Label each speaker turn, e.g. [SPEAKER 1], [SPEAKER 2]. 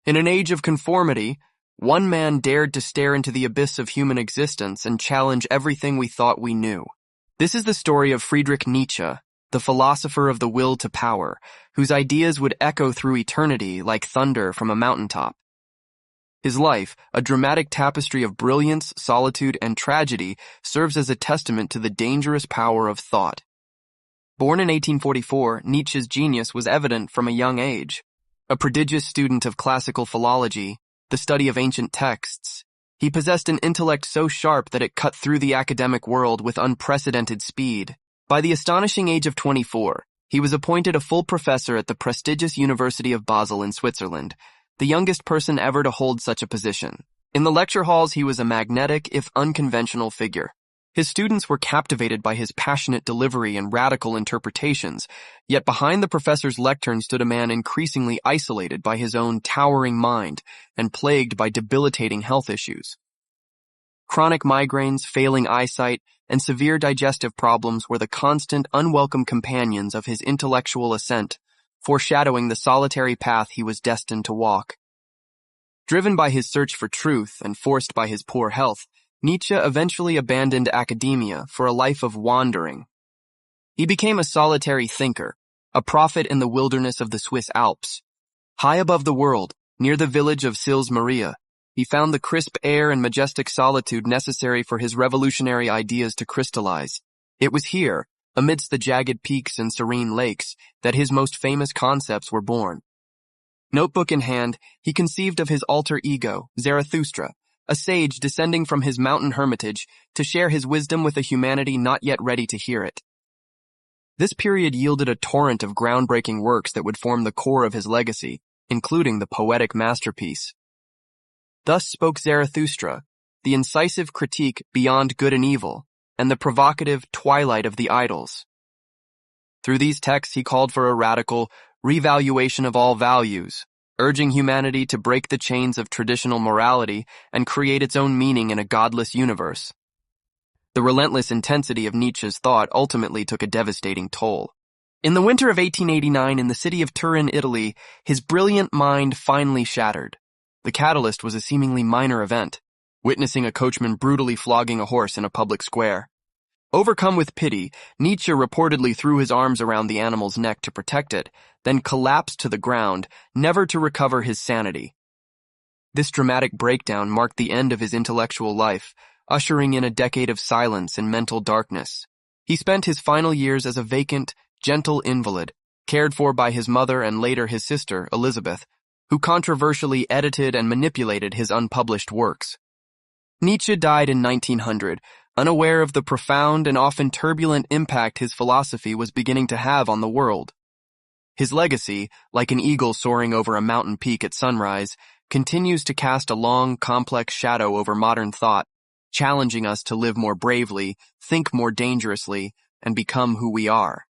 [SPEAKER 1] In an age of conformity, one man dared to stare into the abyss of human existence and challenge everything we thought we knew. This is the story of Friedrich Nietzsche, the philosopher of the will to power, whose ideas would echo through eternity like thunder from a mountaintop. His life, a dramatic tapestry of brilliance, solitude, and tragedy, serves as a testament to the dangerous power of thought. Born in 1844, Nietzsche's genius was evident from a young age. A prodigious student of classical philology, the study of ancient texts, he possessed an intellect so sharp that it cut through the academic world with unprecedented speed. By the astonishing age of 24, he was appointed a full professor at the prestigious University of Basel in Switzerland, the youngest person ever to hold such a position. In the lecture halls, he was a magnetic, if unconventional, figure. His students were captivated by his passionate delivery and radical interpretations, yet behind the professor's lectern stood a man increasingly isolated by his own towering mind and plagued by debilitating health issues. Chronic migraines, failing eyesight, and severe digestive problems were the constant, unwelcome companions of his intellectual ascent, foreshadowing the solitary path he was destined to walk. Driven by his search for truth and forced by his poor health, Nietzsche eventually abandoned academia for a life of wandering. He became a solitary thinker, a prophet in the wilderness of the Swiss Alps. High above the world, near the village of Sils Maria, he found the crisp air and majestic solitude necessary for his revolutionary ideas to crystallize. It was here, amidst the jagged peaks and serene lakes, that his most famous concepts were born. Notebook in hand, he conceived of his alter ego, Zarathustra, a sage descending from his mountain hermitage to share his wisdom with a humanity not yet ready to hear it. This period yielded a torrent of groundbreaking works that would form the core of his legacy, including the poetic masterpiece Thus Spoke Zarathustra, the incisive critique Beyond Good and Evil, and the provocative Twilight of the Idols. Through these texts, he called for a radical revaluation of all values, urging humanity to break the chains of traditional morality and create its own meaning in a godless universe. The relentless intensity of Nietzsche's thought ultimately took a devastating toll. In the winter of 1889 in the city of Turin, Italy, his brilliant mind finally shattered. The catalyst was a seemingly minor event, witnessing a coachman brutally flogging a horse in a public square. Overcome with pity, Nietzsche reportedly threw his arms around the animal's neck to protect it, then collapsed to the ground, never to recover his sanity. This dramatic breakdown marked the end of his intellectual life, ushering in a decade of silence and mental darkness. He spent his final years as a vacant, gentle invalid, cared for by his mother and later his sister, Elizabeth, who controversially edited and manipulated his unpublished works. Nietzsche died in 1900, unaware of the profound and often turbulent impact his philosophy was beginning to have on the world. His legacy, like an eagle soaring over a mountain peak at sunrise, continues to cast a long, complex shadow over modern thought, challenging us to live more bravely, think more dangerously, and become who we are.